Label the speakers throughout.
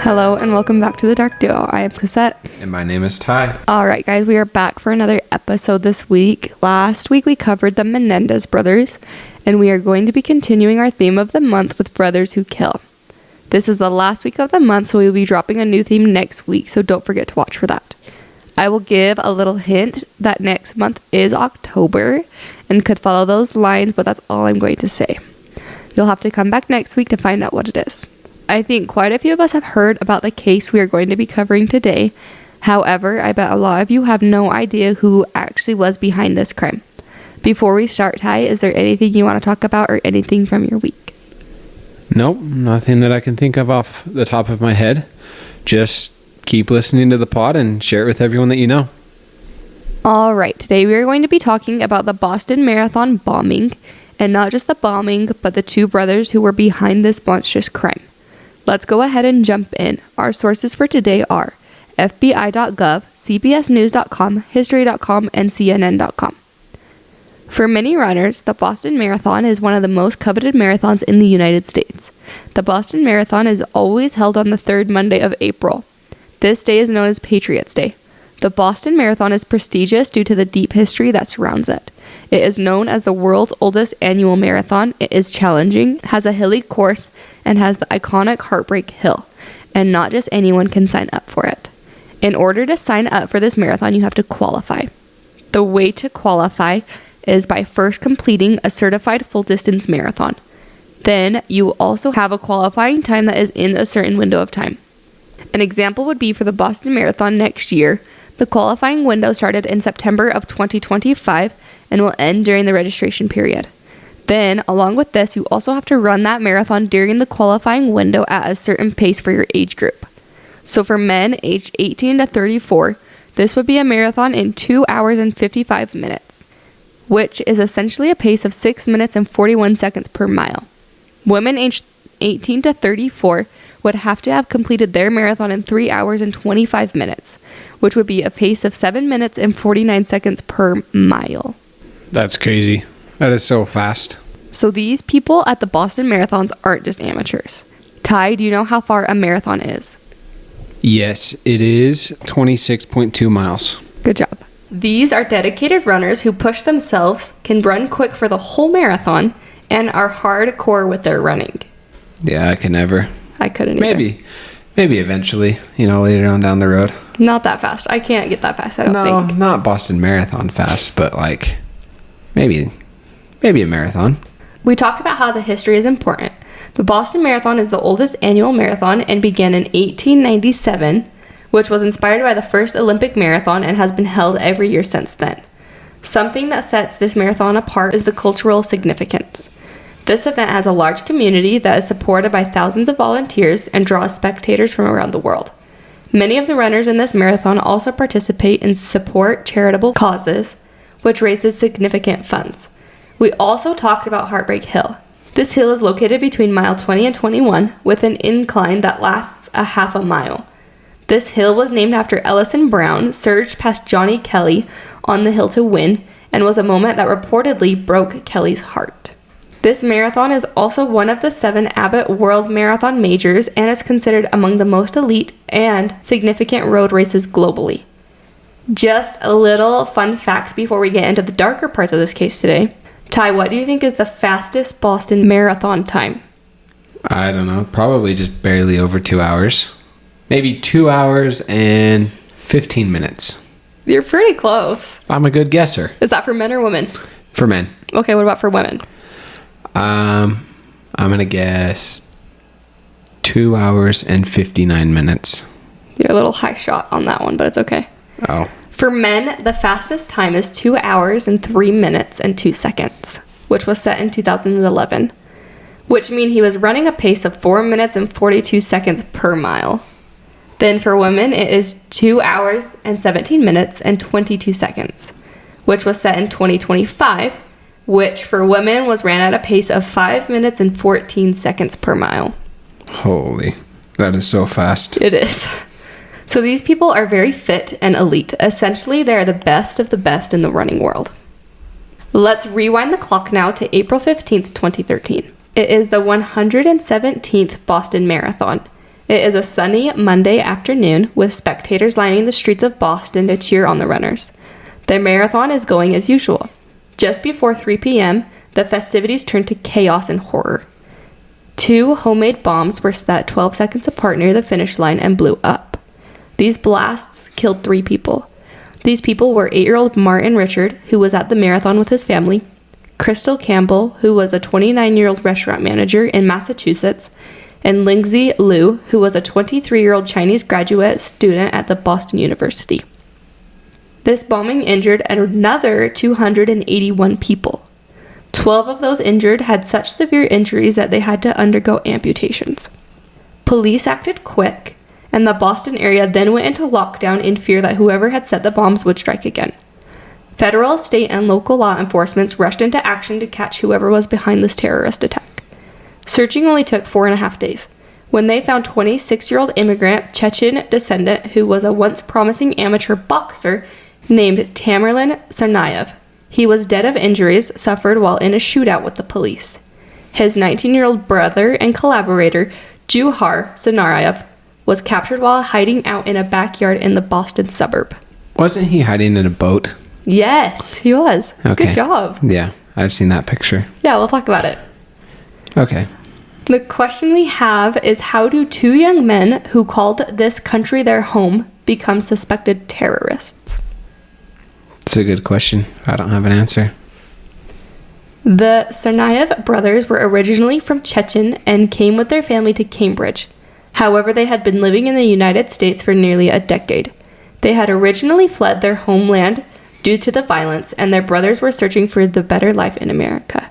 Speaker 1: Hello and welcome back to the Dark Duo. I am Cosette.
Speaker 2: And my name is Ty.
Speaker 1: Alright guys, we are back for another episode this week. Last week we covered the Menendez brothers, and we are going to be continuing our theme of the month with Brothers Who Kill. This is the last week of the month, so we will be dropping a new theme next week, so don't forget to watch for that. I will give a little hint that next month is October and could follow those lines, but that's all I'm going to say. You'll have to come back next week to find out what it is. I think quite a few of us have heard about the case we are going to be covering today. However, I bet a lot of you have no idea who actually was behind this crime. Before we start, Ty, is there anything you want to talk about or anything from your week?
Speaker 2: Nope, nothing that I can think of off the top of my head. Just keep listening to the pod and share it with everyone that you know.
Speaker 1: All right, today we are going to be talking about the Boston Marathon bombing, and not just the bombing, but the two brothers who were behind this monstrous crime. Let's go ahead and jump in. Our sources for today are FBI.gov, CBSNews.com, History.com, and CNN.com. For many runners, the Boston Marathon is one of the most coveted marathons in the United States. The Boston Marathon is always held on the third Monday of April. This day is known as Patriots' Day. The Boston Marathon is prestigious due to the deep history that surrounds it. It is known as the world's oldest annual marathon. It is challenging, has a hilly course, and has the iconic Heartbreak Hill. And not just anyone can sign up for it. In order to sign up for this marathon, you have to qualify. The way to qualify is by first completing a certified full-distance marathon. Then you also have a qualifying time that is in a certain window of time. An example would be for the Boston Marathon next year. The qualifying window started in September of 2025 and will end during the registration period. Then, along with this, you also have to run that marathon during the qualifying window at a certain pace for your age group. So for men aged 18 to 34, this would be a marathon in 2 hours and 55 minutes, which is essentially a pace of 6 minutes and 41 seconds per mile. Women aged 18 to 34 would have to have completed their marathon in 3 hours and 25 minutes, which would be a pace of 7 minutes and 49 seconds per mile.
Speaker 2: That's crazy. That is so fast.
Speaker 1: So these people at the Boston Marathons aren't just amateurs. Ty, do you know how far a marathon is?
Speaker 2: Yes, it is 26.2 miles.
Speaker 1: Good job. These are dedicated runners who push themselves, can run quick for the whole marathon, and are hardcore with their running.
Speaker 2: Yeah, I could never.
Speaker 1: I couldn't either.
Speaker 2: Maybe eventually, later on down the road.
Speaker 1: Not that fast. I can't get that fast, I don't think.
Speaker 2: No, not Boston Marathon fast, but maybe a marathon.
Speaker 1: We talked about how the history is important. The Boston Marathon is the oldest annual marathon and began in 1897, which was inspired by the first Olympic marathon and has been held every year since then. Something that sets this marathon apart is the cultural significance. This event has a large community that is supported by thousands of volunteers and draws spectators from around the world. Many of the runners in this marathon also participate in support charitable causes, which raises significant funds. We also talked about Heartbreak Hill. This hill is located between mile 20 and 21 with an incline that lasts a half a mile. This hill was named after Ellison Brown, surged past Johnny Kelly on the hill to win, and was a moment that reportedly broke Kelly's heart. This marathon is also one of the 7 Abbott World Marathon Majors and is considered among the most elite and significant road races globally. Just a little fun fact before we get into the darker parts of this case today. Ty, what do you think is the fastest Boston Marathon time?
Speaker 2: I don't know. Probably just barely over 2 hours. Maybe 2 hours and 15 minutes.
Speaker 1: You're pretty close.
Speaker 2: I'm a good guesser.
Speaker 1: Is that for men or women?
Speaker 2: For men.
Speaker 1: Okay, what about for women?
Speaker 2: I'm going to guess 2 hours and 59 minutes.
Speaker 1: You're a little high shot on that one, but it's okay.
Speaker 2: Oh.
Speaker 1: For men, the fastest time is 2 hours and 3 minutes and 2 seconds, which was set in 2011, which means he was running a pace of 4 minutes and 42 seconds per mile. Then for women, it is 2 hours and 17 minutes and 22 seconds, which was set in 2025, which for women was ran at a pace of 5 minutes and 14 seconds per mile.
Speaker 2: Holy, that is so fast.
Speaker 1: It is. So these people are very fit and elite. Essentially, they are the best of the best in the running world. Let's rewind the clock now to April 15th, 2013. It is the 117th Boston Marathon, It is a sunny Monday afternoon with spectators lining the streets of Boston to cheer on the runners. The marathon is going as usual. Just before 3 p.m., the festivities turn to chaos and horror. 2 homemade bombs were set 12 seconds apart near the finish line and blew up. These blasts killed 3 people. These people were 8-year-old Martin Richard, who was at the marathon with his family, Crystal Campbell, who was a 29-year-old restaurant manager in Massachusetts, and Lingzi Liu, who was a 23-year-old Chinese graduate student at the Boston University. This bombing injured another 281 people. 12 of those injured had such severe injuries that they had to undergo amputations. Police acted quick, and the Boston area then went into lockdown in fear that whoever had set the bombs would strike again. Federal, state, and local law enforcement rushed into action to catch whoever was behind this terrorist attack. Searching only took 4.5 days. When they found 26-year-old immigrant Chechen descendant who was a once promising amateur boxer named Tamerlan Tsarnaev. He was dead of injuries suffered while in a shootout with the police. His 19-year-old brother and collaborator, Juhar Tsarnaev, was captured while hiding out in a backyard in the Boston suburb.
Speaker 2: Wasn't he hiding in a boat?
Speaker 1: Yes, he was.
Speaker 2: Okay.
Speaker 1: Good job.
Speaker 2: Yeah, I've seen that picture.
Speaker 1: Yeah, we'll talk about it.
Speaker 2: Okay.
Speaker 1: The question we have is, how do 2 young men who called this country their home become suspected terrorists?
Speaker 2: It's a good question. I don't have an answer.
Speaker 1: The Tsarnaev brothers were originally from Chechen and came with their family to Cambridge. However, they had been living in the United States for nearly a decade. They had originally fled their homeland due to the violence, and their brothers were searching for the better life in America.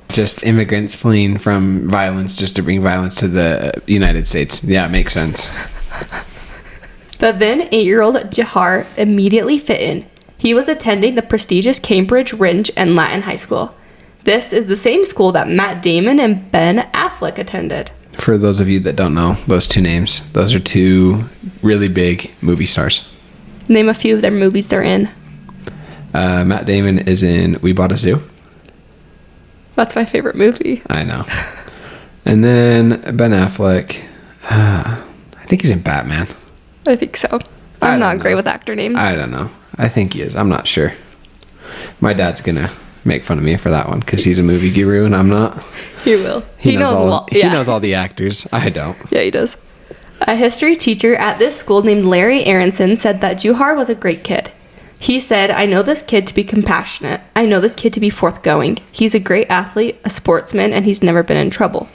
Speaker 2: Just immigrants fleeing from violence just to bring violence to the United States. Yeah, it makes sense.
Speaker 1: The then 8-year-old Jahar immediately fit in. He was attending the prestigious Cambridge Rindge and Latin High School. This is the same school that Matt Damon and Ben Affleck attended.
Speaker 2: For those of you that don't know those 2 names, those are 2 really big movie stars.
Speaker 1: Name a few of their movies they're in.
Speaker 2: Matt Damon is in We Bought a Zoo.
Speaker 1: That's my favorite movie.
Speaker 2: I know. And then Ben Affleck, I think he's in Batman.
Speaker 1: I think so. I'm not great with actor names.
Speaker 2: I don't know. I think he is. I'm not sure. My dad's going to make fun of me for that one because he's a movie guru and I'm not.
Speaker 1: He will. He knows a lot.
Speaker 2: He knows all the actors. I don't.
Speaker 1: Yeah, he does. A history teacher at this school named Larry Aronson said that Juhar was a great kid. He said, "I know this kid to be compassionate. I know this kid to be forthgoing. He's a great athlete, a sportsman, and he's never been in trouble."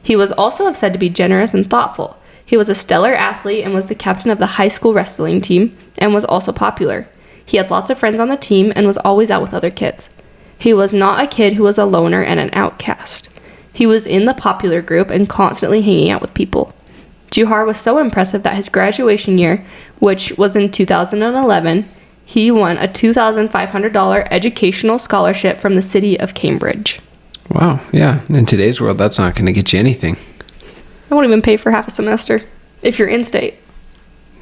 Speaker 1: He was also said to be generous and thoughtful. He was a stellar athlete and was the captain of the high school wrestling team and was also popular. He had lots of friends on the team and was always out with other kids. He was not a kid who was a loner and an outcast. He was in the popular group and constantly hanging out with people. Juhar was so impressive that his graduation year, which was in 2011, he won a $2,500 educational scholarship from the city of Cambridge.
Speaker 2: Wow, yeah. In today's world, that's not going to get you anything.
Speaker 1: I won't even pay for half a semester if you're in-state.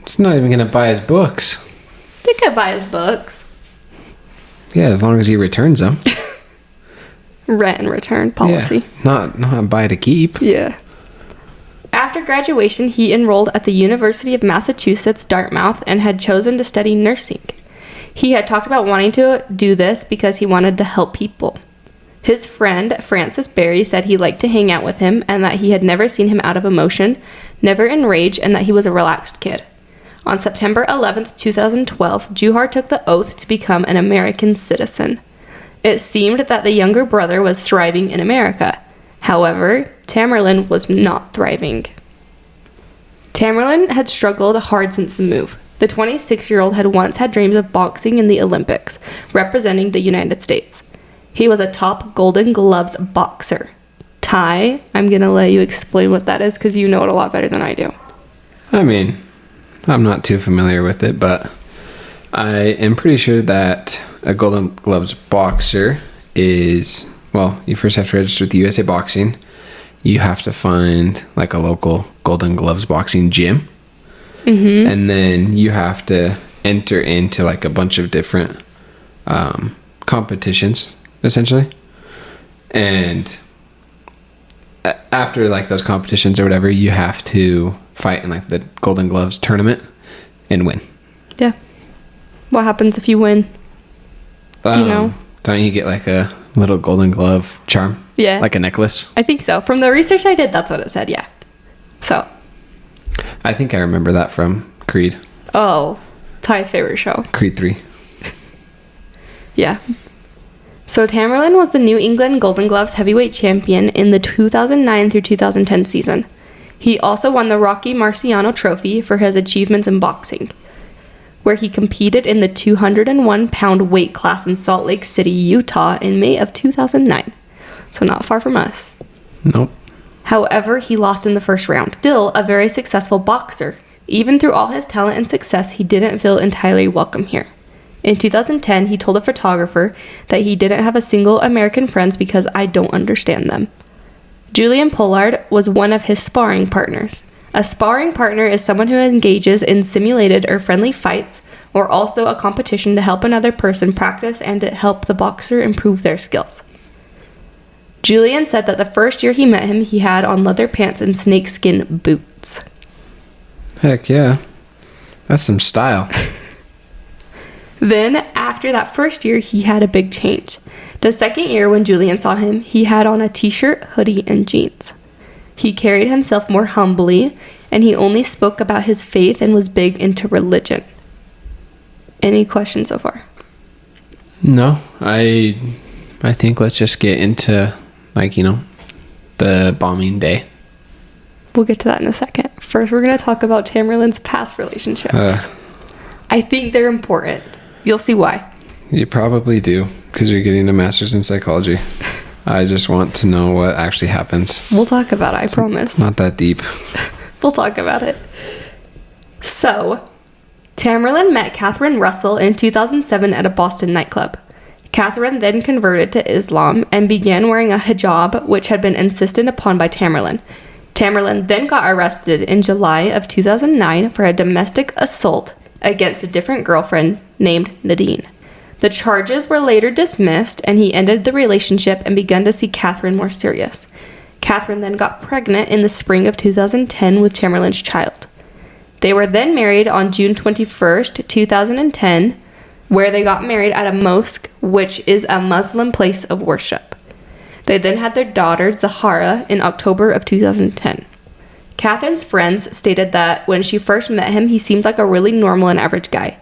Speaker 2: It's not even going to buy his books.
Speaker 1: They could buy his books.
Speaker 2: Yeah, as long as he returns them.
Speaker 1: Rent and return policy.
Speaker 2: Yeah, not buy to keep.
Speaker 1: Yeah. After graduation, he enrolled at the University of Massachusetts, Dartmouth, and had chosen to study nursing. He had talked about wanting to do this because he wanted to help people. His friend, Francis Berry, said he liked to hang out with him and that he had never seen him out of emotion, never enraged, and that he was a relaxed kid. On September 11th, 2012, Juhar took the oath to become an American citizen. It seemed that the younger brother was thriving in America. However, Tamerlan was not thriving. Tamerlan had struggled hard since the move. The 26-year-old had once had dreams of boxing in the Olympics, representing the United States. He was a top Golden Gloves boxer. Ty, I'm going to let you explain what that is because you know it a lot better than I do.
Speaker 2: I mean, I'm not too familiar with it, but I am pretty sure that a Golden Gloves boxer is, well, you first have to register with the USA Boxing. You have to find like a local Golden Gloves boxing gym. Mm-hmm. And then you have to enter into like a bunch of different competitions, essentially. And after like those competitions or whatever, you have to fight in like the Golden Gloves tournament and win.
Speaker 1: Yeah. What happens if you win? Do you know?
Speaker 2: Don't you get like a little Golden Glove charm?
Speaker 1: Yeah.
Speaker 2: Like a necklace?
Speaker 1: I think so. From the research I did, that's what it said, yeah. So.
Speaker 2: I think I remember that from Creed.
Speaker 1: Oh, Ty's favorite show.
Speaker 2: Creed 3.
Speaker 1: Yeah. So Tamerlan was the New England Golden Gloves heavyweight champion in the 2009 through 2010 season. He also won the Rocky Marciano Trophy for his achievements in boxing, where he competed in the 201-pound weight class in Salt Lake City, Utah in May of 2009. So not far from us.
Speaker 2: Nope.
Speaker 1: However, he lost in the first round. Still a very successful boxer. Even through all his talent and success, he didn't feel entirely welcome here. In 2010, he told a photographer that he didn't have a single American friends because I don't understand them. Julian Pollard was one of his sparring partners. A sparring partner is someone who engages in simulated or friendly fights, or also a competition to help another person practice and to help the boxer improve their skills. Julian said that the first year he met him, he had on leather pants and snakeskin boots.
Speaker 2: Heck yeah. That's some style.
Speaker 1: Then, after that first year, he had a big change. The second year, when Julian saw him, he had on a t-shirt, hoodie, and jeans. He carried himself more humbly, and he only spoke about his faith and was big into religion. Any questions so far?
Speaker 2: No, I think let's just get into, like, the bombing day.
Speaker 1: We'll get to that in a second. First, we're going to talk about Tamerlan's past relationships. I think they're important. You'll see why.
Speaker 2: You probably do, because you're getting a master's in psychology. I just want to know what actually happens.
Speaker 1: We'll talk about it, I promise.
Speaker 2: It's not that deep.
Speaker 1: We'll talk about it. So, Tamerlan met Catherine Russell in 2007 at a Boston nightclub. Catherine then converted to Islam and began wearing a hijab, which had been insisted upon by Tamerlan. Tamerlan then got arrested in July of 2009 for a domestic assault against a different girlfriend named Nadine. The charges were later dismissed, and he ended the relationship and began to see Catherine more serious. Catherine then got pregnant in the spring of 2010 with Tamerlan's child. They were then married on June 21st, 2010, where they got married at a mosque, which is a Muslim place of worship. They then had their daughter, Zahara, in October of 2010. Catherine's friends stated that when she first met him, he seemed like a really normal and average guy.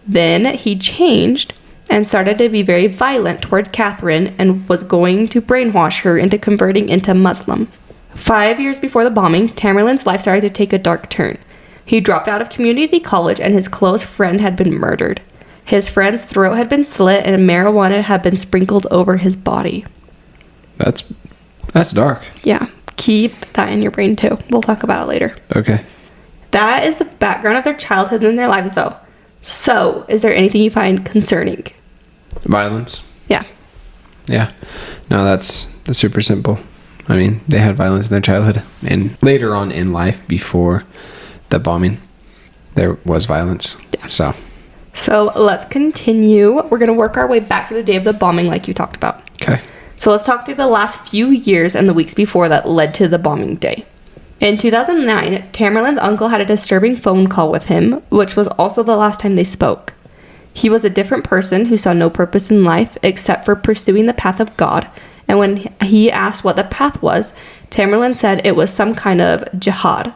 Speaker 1: Then he changed and started to be very violent towards Catherine and was going to brainwash her into converting into Muslim. 5 years before the bombing, Tamerlan's life started to take a dark turn. He dropped out of community college and his close friend had been murdered. His friend's throat had been slit and marijuana had been sprinkled over his body. That's dark. Yeah. Keep that in your brain too. We'll talk about it later.
Speaker 2: Okay.
Speaker 1: That is the background of their childhood and their lives though. So, is there anything you find concerning?
Speaker 2: Violence.
Speaker 1: Yeah.
Speaker 2: Yeah. No, that's super simple. I mean, they had violence in their childhood, and later on in life, before the bombing, there was violence. Yeah. So
Speaker 1: let's continue. We're going to work our way back to the day of the bombing like you talked about.
Speaker 2: Okay.
Speaker 1: So let's talk through the last few years and the weeks before that led to the bombing day. In 2009, Tamerlan's uncle had a disturbing phone call with him, which was also the last time they spoke. He was a different person who saw no purpose in life except for pursuing the path of God, and when he asked what the path was, Tamerlan said it was some kind of jihad.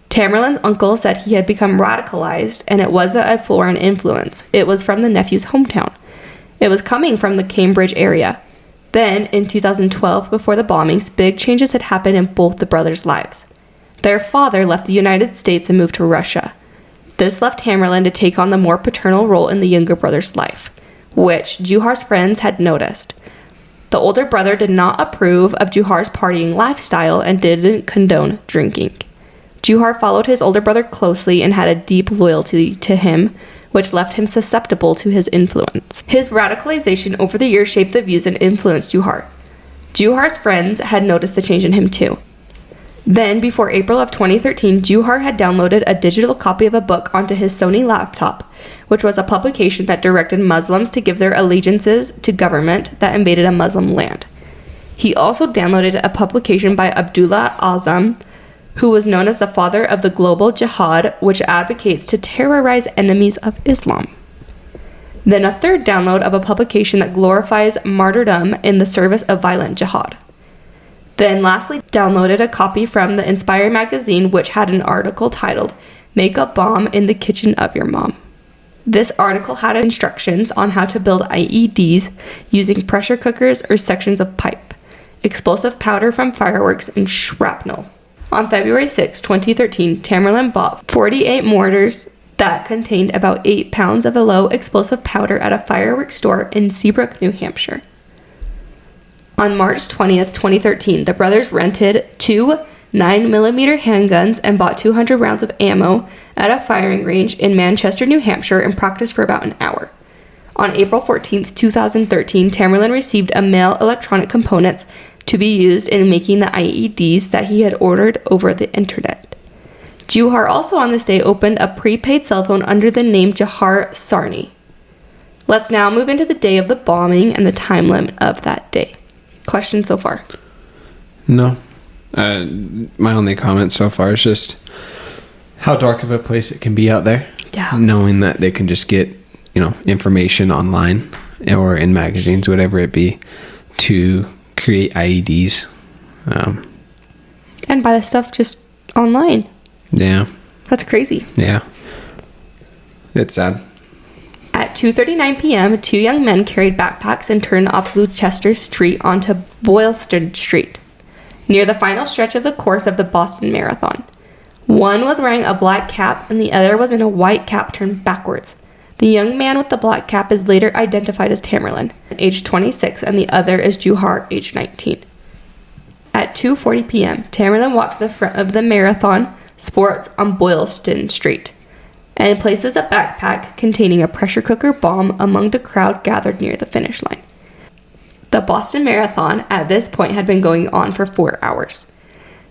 Speaker 1: Tamerlan's uncle said he had become radicalized, and it wasn't a foreign influence. It was from the nephew's hometown. It was coming from the Cambridge area. Then, in 2012, before the bombings, big changes had happened in both the brothers' lives. Their father left the United States and moved to Russia. This left Tamerlan to take on the more paternal role in the younger brother's life, which Juhar's friends had noticed. The older brother did not approve of Juhar's partying lifestyle and didn't condone drinking. Juhar followed his older brother closely and had a deep loyalty to him, which left him susceptible to his influence. His radicalization over the years shaped the views and influenced Juhar. Juhar's friends had noticed the change in him too. Then, before April of 2013, Juhar had downloaded a digital copy of a book onto his Sony laptop, which was a publication that directed Muslims to give their allegiances to government that invaded a Muslim land. He also downloaded a publication by Abdullah Azam, who was known as the father of the global jihad, which advocates to terrorize enemies of Islam. Then a third download of a publication that glorifies martyrdom in the service of violent jihad. Then lastly, downloaded a copy from the Inspire magazine, which had an article titled, "Make a Bomb in the Kitchen of Your Mom." This article had instructions on how to build IEDs using pressure cookers or sections of pipe, explosive powder from fireworks, and shrapnel. On February 6, 2013, Tamerlan bought 48 mortars that contained about 8 pounds of a low explosive powder at a fireworks store in Seabrook, New Hampshire. On March 20th, 2013, the brothers rented 2 9mm handguns and bought 200 rounds of ammo at a firing range in Manchester, New Hampshire, and practiced for about an hour. On April 14th, 2013, Tamerlan received a mail electronic components to be used in making the IEDs that he had ordered over the internet. Juhar also on this day opened a prepaid cell phone under the name Jahar Sarni. Let's now move into the day of the bombing and the time limit of that day. Questions so far?
Speaker 2: No. My only comment so far is just how dark of a place it can be out there.
Speaker 1: Yeah.
Speaker 2: Knowing that they can just get, information online or in magazines, whatever it be, to create IEDs.
Speaker 1: And buy the stuff just online.
Speaker 2: Yeah.
Speaker 1: That's crazy.
Speaker 2: Yeah. It's sad.
Speaker 1: At 2:39 p.m., 2 young men carried backpacks and turned off Gloucester Street onto Boylston Street, near the final stretch of the course of the Boston Marathon. One was wearing a black cap and the other was in a white cap turned backwards. The young man with the black cap is later identified as Tamerlan, age 26, and the other is Juhar, age 19. At 2:40 p.m., Tamerlan walked to the front of the Marathon Sports on Boylston Street and places a backpack containing a pressure cooker bomb among the crowd gathered near the finish line. The Boston Marathon at this point had been going on for 4 hours.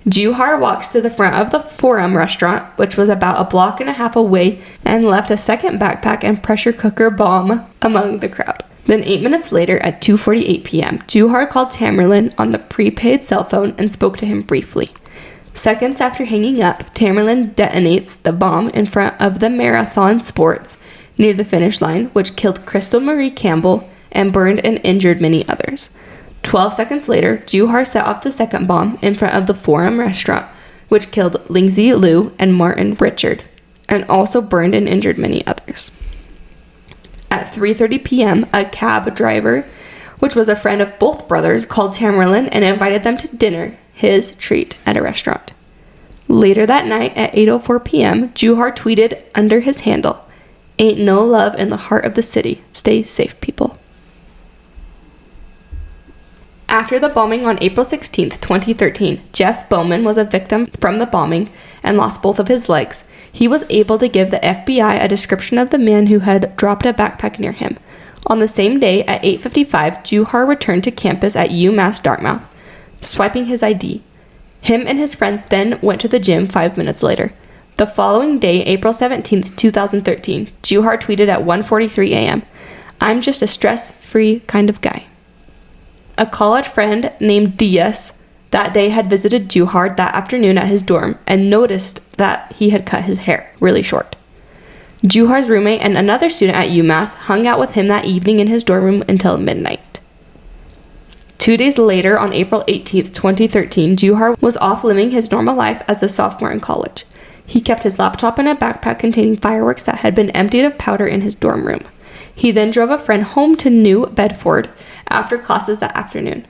Speaker 1: Juhar walks to the front of the Forum restaurant, which was about a block and a half away, and left a second backpack and pressure cooker bomb among the crowd. Then 8 minutes later, at 2:48 p.m., Juhar called Tamerlan on the prepaid cell phone and spoke to him briefly. Seconds after hanging up, Tamerlan detonates the bomb in front of the Marathon Sports near the finish line, which killed Crystal Marie Campbell and burned and injured many others. 12 seconds later, Juhar set off the second bomb in front of the Forum restaurant, which killed Lindsay Liu and Martin Richard, and also burned and injured many others. At 3:30 p.m., a cab driver, which was a friend of both brothers, called Tamerlan and invited them to dinner, his treat, at a restaurant. Later that night, at 8:04 p.m., Juhar tweeted under his handle, "Ain't no love in the heart of the city. Stay safe, people." After the bombing on April 16, 2013, Jeff Bowman was a victim from the bombing and lost both of his legs. He was able to give the FBI a description of the man who had dropped a backpack near him. On the same day, at 8:55, Juhar returned to campus at UMass Dartmouth, swiping his ID. Him and his friend then went to the gym 5 minutes later. The following day, April 17, 2013, Juhar tweeted at 1:43 a.m., "I'm just a stress-free kind of guy." A college friend named Diaz that day had visited Juhar that afternoon at his dorm and noticed that he had cut his hair really short. Juhar's roommate and another student at UMass hung out with him that evening in his dorm room until midnight. 2 days later, on April 18, 2013, Juhar was off living his normal life as a sophomore in college. He kept his laptop in a backpack containing fireworks that had been emptied of powder in his dorm room. He then drove a friend home to New Bedford after classes that afternoon.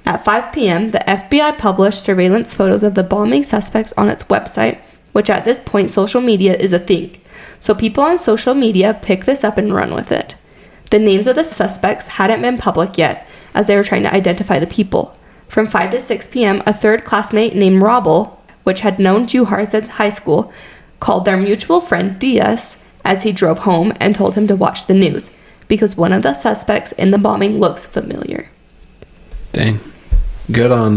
Speaker 1: At 5 p.m., the FBI published surveillance photos of the bombing suspects on its website, which at this point social media is a thing. So people on social media pick this up and run with it. The names of the suspects hadn't been public yet, as they were trying to identify the people. From 5 to 6 p.m., a third classmate named Robel, which had known Juhar since high school, called their mutual friend Diaz as he drove home and told him to watch the news, because one of the suspects in the bombing looks familiar.
Speaker 2: Dang. Good on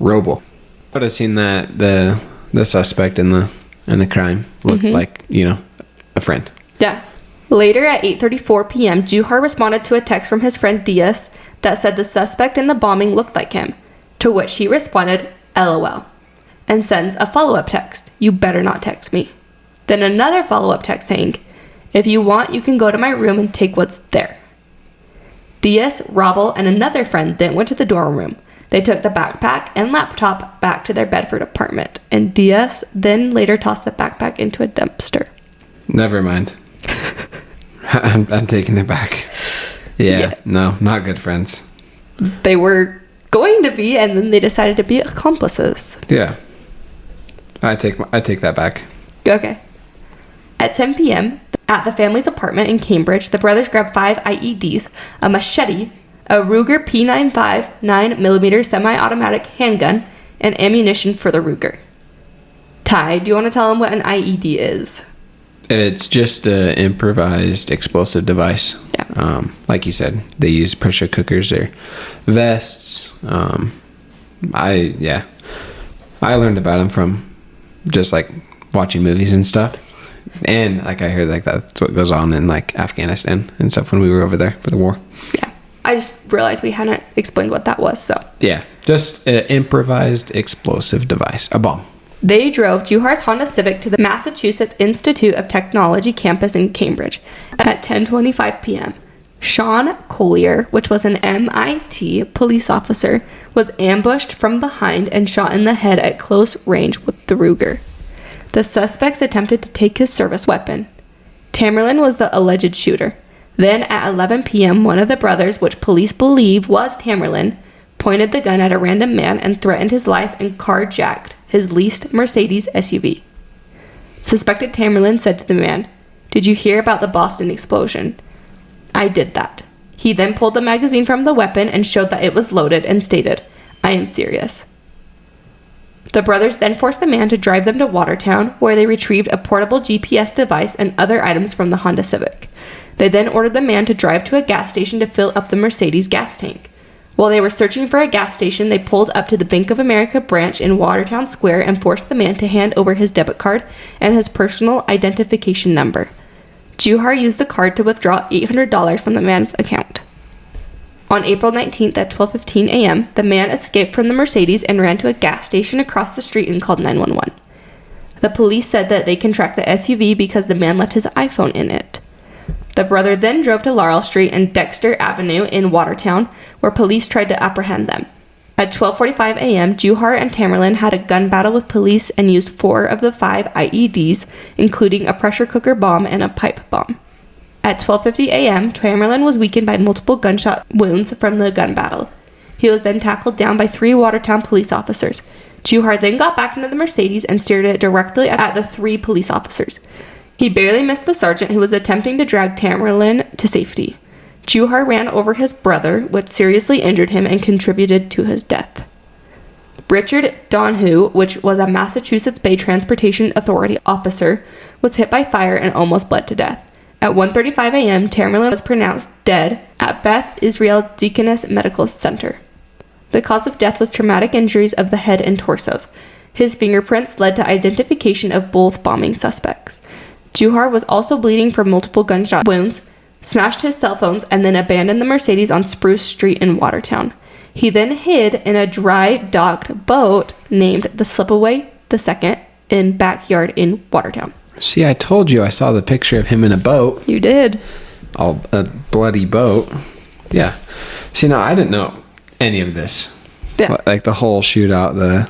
Speaker 2: Robel. I would have seen that the suspect in the crime looked like, a friend.
Speaker 1: Yeah. Later at 8:34 p.m., Juhar responded to a text from his friend Diaz that said the suspect in the bombing looked like him, to which he responded, LOL, and sends a follow-up text, you better not text me. Then another follow-up text saying, if you want, you can go to my room and take what's there. Diaz, Robel, and another friend then went to the dorm room. They took the backpack and laptop back to their Bedford apartment, and Diaz then later tossed the backpack into a dumpster.
Speaker 2: Never mind. I'm taking it back. Yeah, no, not good friends.
Speaker 1: They were going to be, and then they decided to be accomplices.
Speaker 2: Yeah. I take that back.
Speaker 1: Okay. At 10 p.m., at the family's apartment in Cambridge, the brothers grabbed 5 IEDs, a machete, a Ruger P95 9mm semi-automatic handgun, and ammunition for the Ruger. Ty, do you want to tell them what an IED is?
Speaker 2: It's just an improvised explosive device.
Speaker 1: Yeah.
Speaker 2: Like you said, they use pressure cookers or vests. I learned about them from just like watching movies and stuff. And like I heard like that's what goes on in like Afghanistan and stuff when we were over there for the war.
Speaker 1: Yeah. I just realized we hadn't explained what that was, so.
Speaker 2: Yeah, just an improvised explosive device, a bomb.
Speaker 1: They drove Juhar's Honda Civic to the Massachusetts Institute of Technology campus in Cambridge at 10:25 p.m. Sean Collier, which was an MIT police officer, was ambushed from behind and shot in the head at close range with the Ruger. The suspects attempted to take his service weapon. Tamerlan was the alleged shooter. Then at 11 p.m., one of the brothers, which police believe was Tamerlan, pointed the gun at a random man and threatened his life and carjacked his leased Mercedes SUV. Suspected Tamerlan said to the man, "Did you hear about the Boston explosion?" "I did that." He then pulled the magazine from the weapon and showed that it was loaded and stated, "I am serious." The brothers then forced the man to drive them to Watertown, where they retrieved a portable GPS device and other items from the Honda Civic. They then ordered the man to drive to a gas station to fill up the Mercedes gas tank. While they were searching for a gas station, they pulled up to the Bank of America branch in Watertown Square and forced the man to hand over his debit card and his personal identification number. Juhar used the card to withdraw $800 from the man's account. On April 19th at 12:15 a.m., the man escaped from the Mercedes and ran to a gas station across the street and called 911. The police said that they can track the SUV because the man left his iPhone in it. The brother then drove to Laurel Street and Dexter Avenue in Watertown, where police tried to apprehend them. At 12:45 a.m., Juhar and Tamerlan had a gun battle with police and used 4 of the 5 IEDs, including a pressure cooker bomb and a pipe bomb. At 12:50 a.m., Tamerlan was weakened by multiple gunshot wounds from the gun battle. He was then tackled down by 3 Watertown police officers. Juhar then got back into the Mercedes and steered it directly at the 3 police officers. He barely missed the sergeant who was attempting to drag Tamerlan to safety. Juhar ran over his brother, which seriously injured him and contributed to his death. Richard Donahue, which was a Massachusetts Bay Transportation Authority officer, was hit by fire and almost bled to death. At 1:35 a.m., Tamerlan was pronounced dead at Beth Israel Deaconess Medical Center. The cause of death was traumatic injuries of the head and torsos. His fingerprints led to identification of both bombing suspects. Juhar was also bleeding from multiple gunshot wounds, smashed his cell phones, and then abandoned the Mercedes on Spruce Street in Watertown. He then hid in a dry-docked boat named the Slipaway II in backyard in Watertown.
Speaker 2: See, I told you I saw the picture of him in a boat.
Speaker 1: You did.
Speaker 2: A bloody boat. Yeah. See, no, I didn't know any of this.
Speaker 1: Yeah.
Speaker 2: Like the whole shootout, the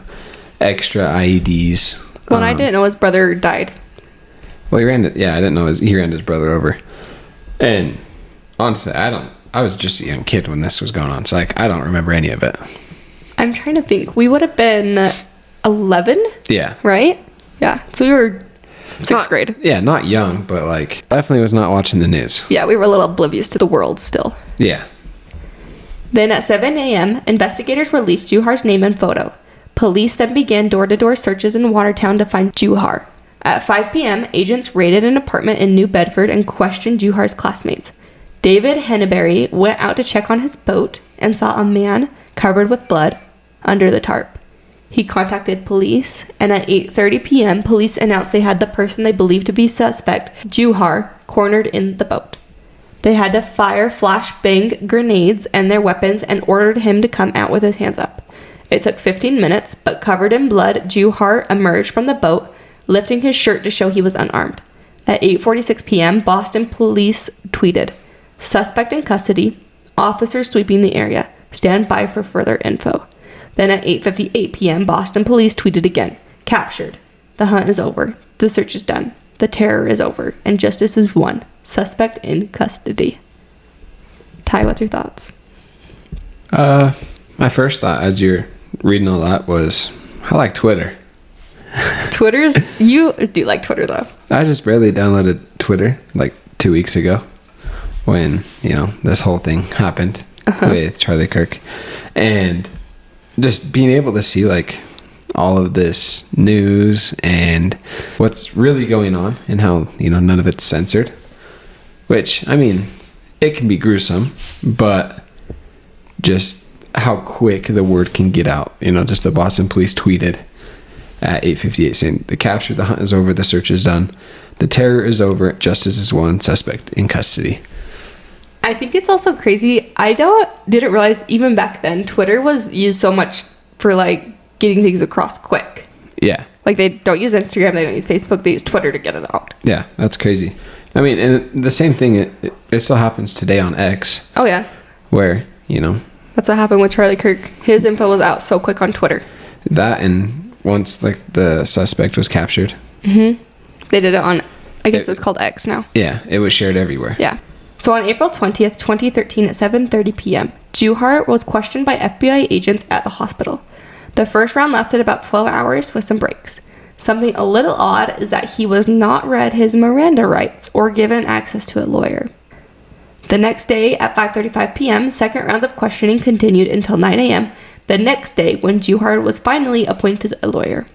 Speaker 2: extra IEDs.
Speaker 1: Well, I didn't know his brother died.
Speaker 2: Well, I didn't know he ran his brother over. And honestly, I was just a young kid when this was going on, so like I don't remember any of it.
Speaker 1: I'm trying to think. We would have been 11?
Speaker 2: Yeah.
Speaker 1: Right? Yeah. So we were 6th grade.
Speaker 2: Yeah, not young, but like definitely was not watching the news.
Speaker 1: Yeah, we were a little oblivious to the world still.
Speaker 2: Yeah.
Speaker 1: Then at 7 a.m., investigators released Juhar's name and photo. Police then began door-to-door searches in Watertown to find Juhar. At 5 p.m., agents raided an apartment in New Bedford and questioned Juhar's classmates. David Henneberry went out to check on his boat and saw a man covered with blood under the tarp. He contacted police, and at 8:30 p.m., police announced they had the person they believed to be suspect, Juhar, cornered in the boat. They had to fire flashbang grenades and their weapons and ordered him to come out with his hands up. It took 15 minutes, but covered in blood, Juhar emerged from the boat, lifting his shirt to show he was unarmed. At 8:46 p.m., Boston police tweeted, "Suspect in custody, officers sweeping the area. Stand by for further info." Then at 8:58 p.m., Boston police tweeted again, "Captured. The hunt is over. The search is done. The terror is over, and justice is won. Suspect in custody." Ty, what's your thoughts?
Speaker 2: My first thought as you're reading all that was, I like Twitter.
Speaker 1: You do like Twitter, though.
Speaker 2: I just barely downloaded Twitter like 2 weeks ago when, this whole thing happened with Charlie Kirk. And just being able to see like all of this news and what's really going on and how, none of it's censored. Which, I mean, it can be gruesome, but just how quick the word can get out. Just the Boston police tweeted at 8:58 saying, "The capture, the hunt is over, the search is done. The terror is over, justice is won, suspect in custody."
Speaker 1: I think it's also crazy. I didn't realize even back then Twitter was used so much for like getting things across quick.
Speaker 2: Yeah.
Speaker 1: Like they don't use Instagram, they don't use Facebook, they use Twitter to get it out.
Speaker 2: Yeah, that's crazy. I mean, and the same thing, it still happens today on X.
Speaker 1: Oh, yeah.
Speaker 2: Where,
Speaker 1: That's what happened with Charlie Kirk. His info was out so quick on Twitter.
Speaker 2: That, and once, like, the suspect was captured.
Speaker 1: They did it on, I guess it's called X now.
Speaker 2: Yeah, it was shared everywhere.
Speaker 1: Yeah. So on April 20th, 2013 at 7:30 p.m., Juhar was questioned by FBI agents at the hospital. The first round lasted about 12 hours with some breaks. Something a little odd is that he was not read his Miranda rights or given access to a lawyer. The next day at 5:35 p.m., second rounds of questioning continued until 9 a.m., the next day when Juhar was finally appointed a lawyer.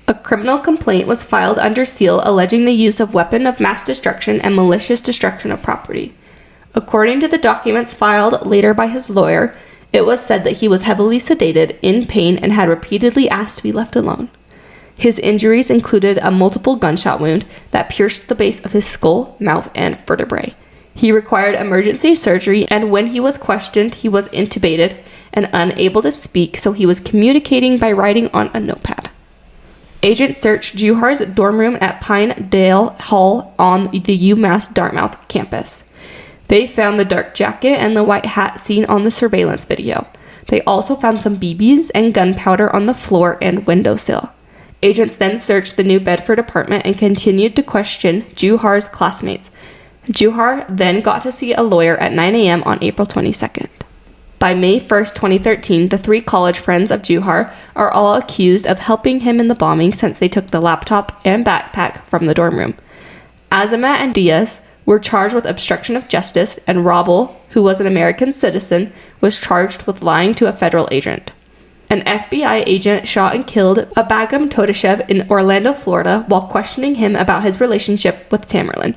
Speaker 1: A criminal complaint was filed under seal alleging the use of weapon of mass destruction and malicious destruction of property. According to the documents filed later by his lawyer, it was said that he was heavily sedated, in pain, and had repeatedly asked to be left alone. His injuries included a multiple gunshot wound that pierced the base of his skull, mouth, and vertebrae. He required emergency surgery, and when he was questioned, he was intubated and unable to speak, so he was communicating by writing on a notepad. Agents searched Juhar's dorm room at Pinedale Hall on the UMass Dartmouth campus. They found the dark jacket and the white hat seen on the surveillance video. They also found some BBs and gunpowder on the floor and windowsill. Agents then searched the New Bedford apartment and continued to question Juhar's classmates. Juhar then got to see a lawyer at 9 a.m. on April 22nd. By May 1st, 2013, the three college friends of Juhar are all accused of helping him in the bombing since they took the laptop and backpack from the dorm room. Azamat and Diaz were charged with obstruction of justice, and Robel, who was an American citizen, was charged with lying to a federal agent. An FBI agent shot and killed Abagam Todashev in Orlando, Florida, while questioning him about his relationship with Tamerlan.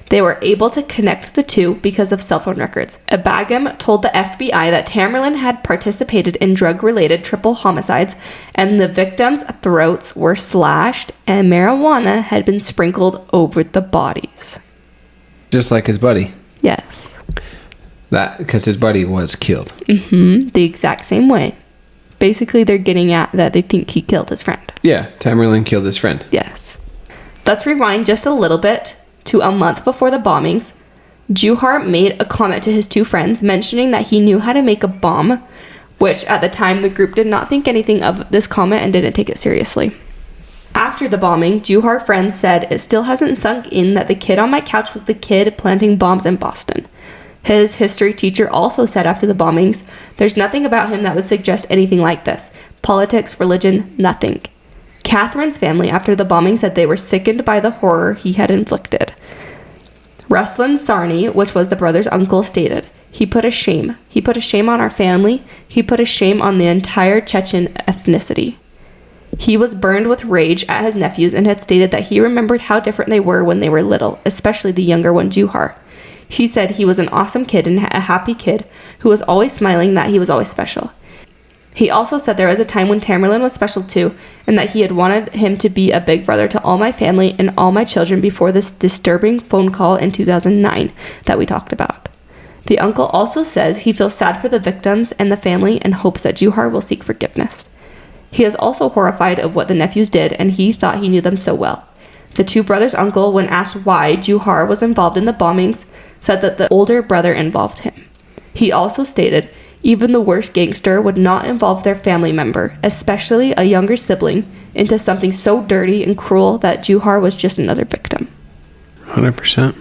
Speaker 1: They were able to connect the two because of cell phone records. Abagam told the FBI that Tamerlan had participated in drug-related triple homicides, and the victims' throats were slashed, and marijuana had been sprinkled over the bodies.
Speaker 2: Just like his buddy.
Speaker 1: Yes.
Speaker 2: That, because his buddy was killed.
Speaker 1: The exact same way. Basically, they're getting at that they think he killed his friend.
Speaker 2: Yeah, Tamerlan killed his friend.
Speaker 1: Yes. Let's rewind just a little bit to a month before the bombings. Juhar made a comment to his two friends mentioning that he knew how to make a bomb, which at the time the group did not think anything of this comment and didn't take it seriously. After the bombing, Juhar friends said it still hasn't sunk in that the kid on my couch was the kid planting bombs in Boston. His history teacher also said after the bombings, there's nothing about him that would suggest anything like this. Politics, religion, nothing. Catherine's family after the bombing said they were sickened by the horror he had inflicted. Ruslan Tsarnaev, which was the brother's uncle, stated, He put a shame on our family. He put a shame on the entire Chechen ethnicity. He was burned with rage at his nephews and had stated that he remembered how different they were when they were little, especially the younger one, Juhar. He said he was an awesome kid and a happy kid who was always smiling, that he was always special. He also said there was a time when Tamerlan was special too, and that he had wanted him to be a big brother to all my family and all my children before this disturbing phone call in 2009 that we talked about. The uncle also says he feels sad for the victims and the family and hopes that Juhar will seek forgiveness. He is also horrified of what the nephews did, and he thought he knew them so well. The two brothers' uncle, when asked why Juhar was involved in the bombings, said that the older brother involved him. He also stated, even the worst gangster would not involve their family member, especially a younger sibling, into something so dirty and cruel that Juhar was just another victim.
Speaker 2: 100%.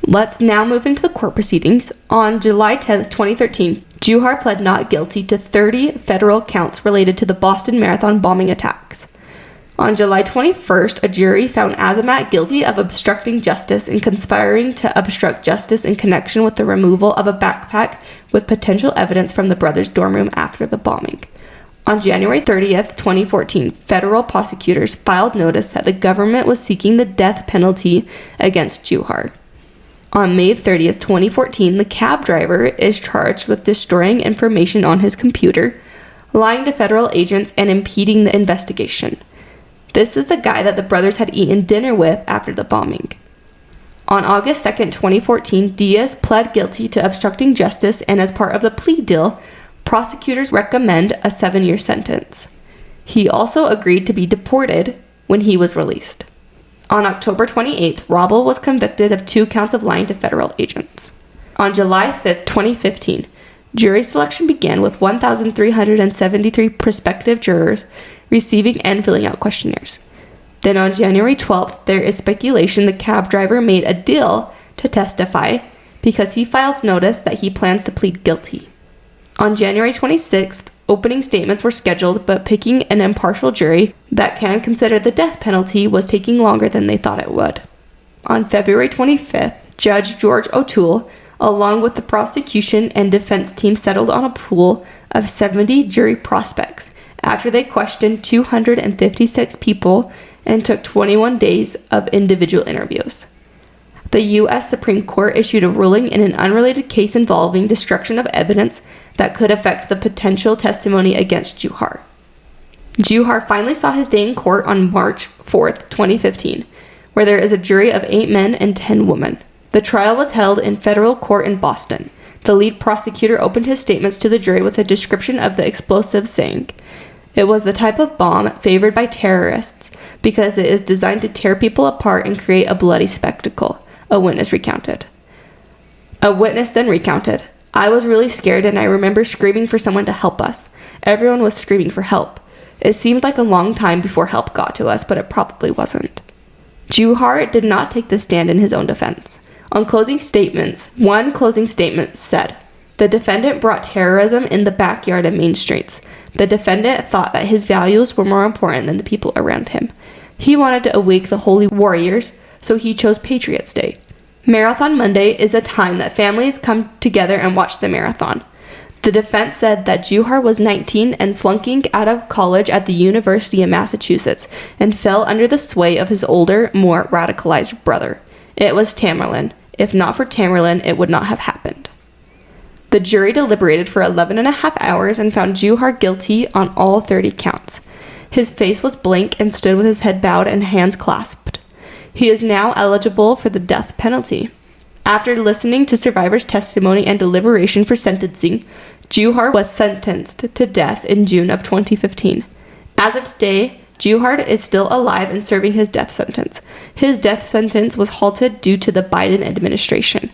Speaker 1: Let's now move into the court proceedings. On July 10th, 2013, Juhar pled not guilty to 30 federal counts related to the Boston Marathon bombing attacks. On July 21st, a jury found Azamat guilty of obstructing justice and conspiring to obstruct justice in connection with the removal of a backpack with potential evidence from the brothers' dorm room after the bombing. On January 30th, 2014, federal prosecutors filed notice that the government was seeking the death penalty against Juhar. On May 30th, 2014, the cab driver is charged with destroying information on his computer, lying to federal agents, and impeding the investigation. This is the guy that the brothers had eaten dinner with after the bombing. On August 2nd, 2014, Diaz pled guilty to obstructing justice, and as part of the plea deal, prosecutors recommend a 7-year sentence. He also agreed to be deported when he was released. On October 28th, Robel was convicted of 2 counts of lying to federal agents. On July 5th, 2015, jury selection began with 1,373 prospective jurors receiving and filling out questionnaires. Then on January 12th, there is speculation the cab driver made a deal to testify because he files notice that he plans to plead guilty. On January 26th, opening statements were scheduled, but picking an impartial jury that can consider the death penalty was taking longer than they thought it would. On February 25th, Judge George O'Toole, along with the prosecution and defense team, settled on a pool of 70 jury prospects after they questioned 256 people and took 21 days of individual interviews. The U.S. Supreme Court issued a ruling in an unrelated case involving destruction of evidence that could affect the potential testimony against Juhar. Juhar finally saw his day in court on March 4th, 2015, where there is a jury of 8 men and 10 women. The trial was held in federal court in Boston. The lead prosecutor opened his statements to the jury with a description of the explosive, saying, "It was the type of bomb favored by terrorists because it is designed to tear people apart and create a bloody spectacle," a witness recounted. A witness then recounted, "I was really scared and I remember screaming for someone to help us. Everyone was screaming for help. It seemed like a long time before help got to us, but it probably wasn't." Juhar did not take the stand in his own defense. On closing statements, one closing statement said, "The defendant brought terrorism in the backyard and main streets. The defendant thought that his values were more important than the people around him. He wanted to awake the holy warriors, so he chose Patriots Day. Marathon Monday is a time that families come together and watch the marathon." The defense said that Juhar was 19 and flunking out of college at the University of Massachusetts and fell under the sway of his older, more radicalized brother. It was Tamerlan. If not for Tamerlan, it would not have happened. The jury deliberated for 11 and a half hours and found Juhar guilty on all 30 counts. His face was blank and stood with his head bowed and hands clasped. He is now eligible for the death penalty. After listening to survivors' testimony and deliberation for sentencing, Juhar was sentenced to death in June of 2015. As of today, Juhar is still alive and serving his death sentence. His death sentence was halted due to the Biden administration.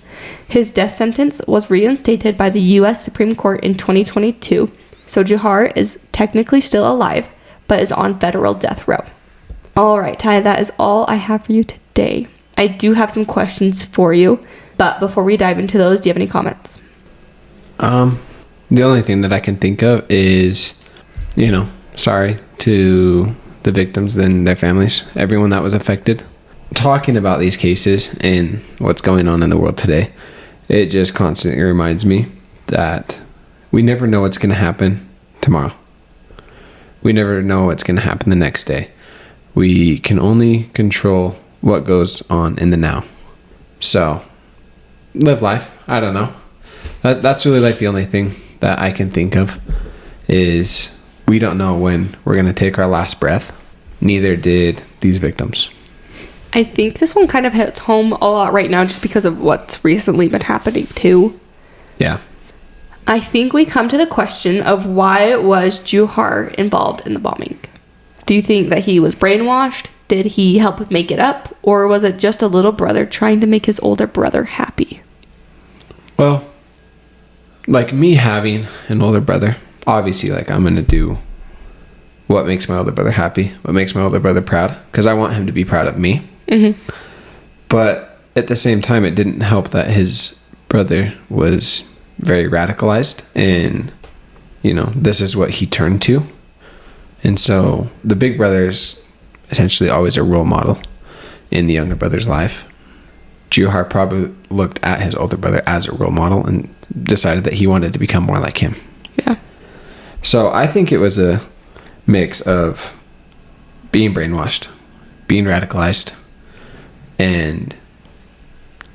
Speaker 1: His death sentence was reinstated by the U.S. Supreme Court in 2022, so Juhar is technically still alive, but is on federal death row. All right, Ty, that is all I have for you today. I do have some questions for you, but before we dive into those, do you have any comments?
Speaker 2: The only thing that I can think of is, sorry to the victims and their families, everyone that was affected. Talking about these cases and what's going on in the world today, it just constantly reminds me that we never know what's going to happen tomorrow. We never know what's going to happen the next day. We can only control what goes on in the now. So, live life. I don't know. That's really like the only thing that I can think of. is we don't know when we're going to take our last breath. Neither did these victims.
Speaker 1: I think this one kind of hits home a lot right now just because of what's recently been happening too.
Speaker 2: Yeah.
Speaker 1: I think we come to the question of why was Juhar involved in the bombing? Do you think that he was brainwashed? Did he help make it up? Or was it just a little brother trying to make his older brother happy?
Speaker 2: Well, like me having an older brother, obviously, like, I'm going to do what makes my older brother happy, what makes my older brother proud, because I want him to be proud of me. Mm-hmm. But at the same time, it didn't help that his brother was very radicalized, and, you know, this is what he turned to. And so the big brother is essentially always a role model in the younger brother's life. Juhar probably looked at his older brother as a role model and decided that he wanted to become more like him.
Speaker 1: Yeah.
Speaker 2: So I think it was a mix of being brainwashed, being radicalized, and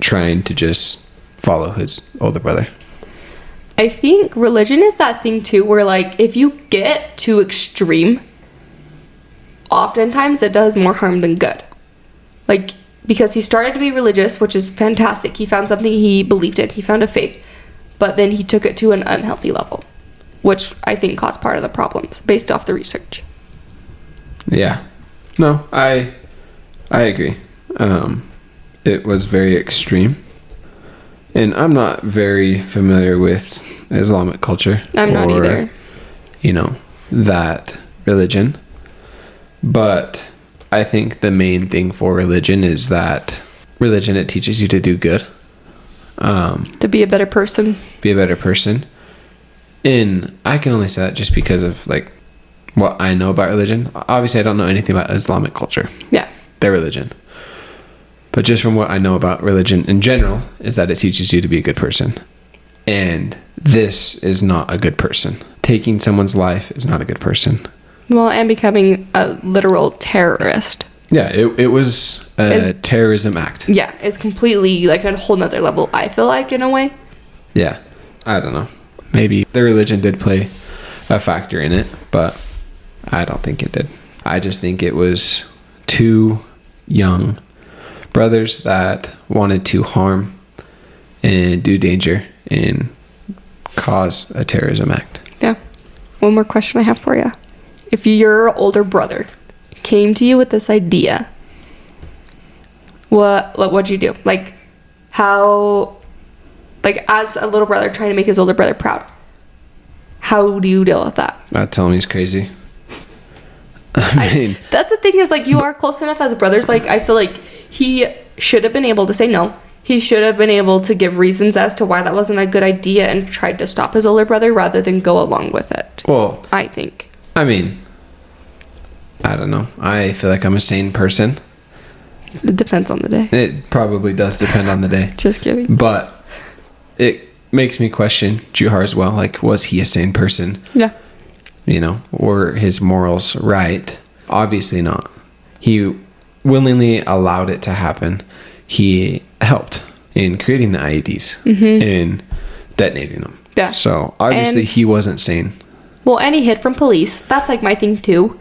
Speaker 2: trying to just follow his older brother.
Speaker 1: I think religion is that thing too where, like, if you get too extreme, oftentimes it does more harm than good. Like, because he started to be religious, which is fantastic. He found something he believed in. He found a faith. But then he took it to an unhealthy level, which I think caused part of the problems based off the research.
Speaker 2: Yeah. No, I agree. It was very extreme. And I'm not very familiar with Islamic culture.
Speaker 1: I'm not either.
Speaker 2: You know, that religion. But I think the main thing for religion is that religion, it teaches you to do good.
Speaker 1: To be a better person.
Speaker 2: Be a better person. And I can only say that just because of, like, what I know about religion. Obviously, I don't know anything about Islamic culture.
Speaker 1: Yeah.
Speaker 2: Their religion. But just from what I know about religion in general, is that it teaches you to be a good person. And this is not a good person. Taking someone's life is not a good person.
Speaker 1: Well, and becoming a literal terrorist.
Speaker 2: Yeah, it was a terrorism act.
Speaker 1: Yeah, it's completely like a whole nother level, I feel like, in a way.
Speaker 2: Yeah, I don't know. Maybe the religion did play a factor in it, but I don't think it did. I just think it was two young brothers that wanted to harm and do danger and cause a terrorism act.
Speaker 1: Yeah. One more question I have for you. If your older brother came to you with this idea, what'd you do? Like, how, like, as a little brother trying to make his older brother proud, how do you deal with that?
Speaker 2: I'd tell him he's crazy. I mean,
Speaker 1: that's the thing is, like, you are close enough as brothers. Like, I feel like he should have been able to say no. He should have been able to give reasons as to why that wasn't a good idea and tried to stop his older brother rather than go along with it.
Speaker 2: Well,
Speaker 1: I think.
Speaker 2: I mean, I don't know. I feel like I'm a sane person.
Speaker 1: It depends on the day.
Speaker 2: It probably does depend on the day.
Speaker 1: Just kidding.
Speaker 2: But it makes me question Juhar as well. Like, was he a sane person?
Speaker 1: Yeah.
Speaker 2: You know, were his morals right? Obviously not. He willingly allowed it to happen. He helped in creating the IEDs and detonating them.
Speaker 1: Yeah.
Speaker 2: So obviously he wasn't sane.
Speaker 1: Well, and he hid from police. That's like my thing too.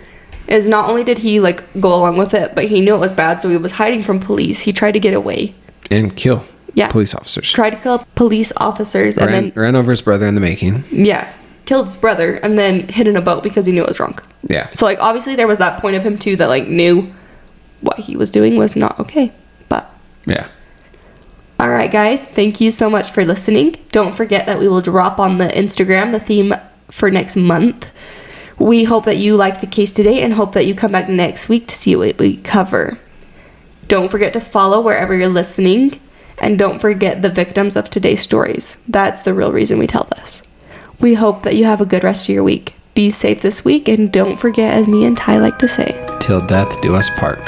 Speaker 1: Is not only did he like go along with it, but he knew it was bad, so he was hiding from police. He tried to get away
Speaker 2: and kill police officers.
Speaker 1: Tried to kill police officers and then
Speaker 2: ran over his brother in the making.
Speaker 1: Yeah. Killed his brother and then hid in a boat because he knew it was wrong.
Speaker 2: Yeah.
Speaker 1: So like obviously there was that point of him too that like knew what he was doing was not okay. But
Speaker 2: yeah.
Speaker 1: All right, guys. Thank you so much for listening. Don't forget that we will drop on the Instagram the theme for next month. We hope that you liked the case today and hope that you come back next week to see what we cover. Don't forget to follow wherever you're listening, and don't forget the victims of today's stories. That's the real reason we tell this. We hope that you have a good rest of your week. Be safe this week, and don't forget, as me and Ty like to say,
Speaker 2: till death do us part.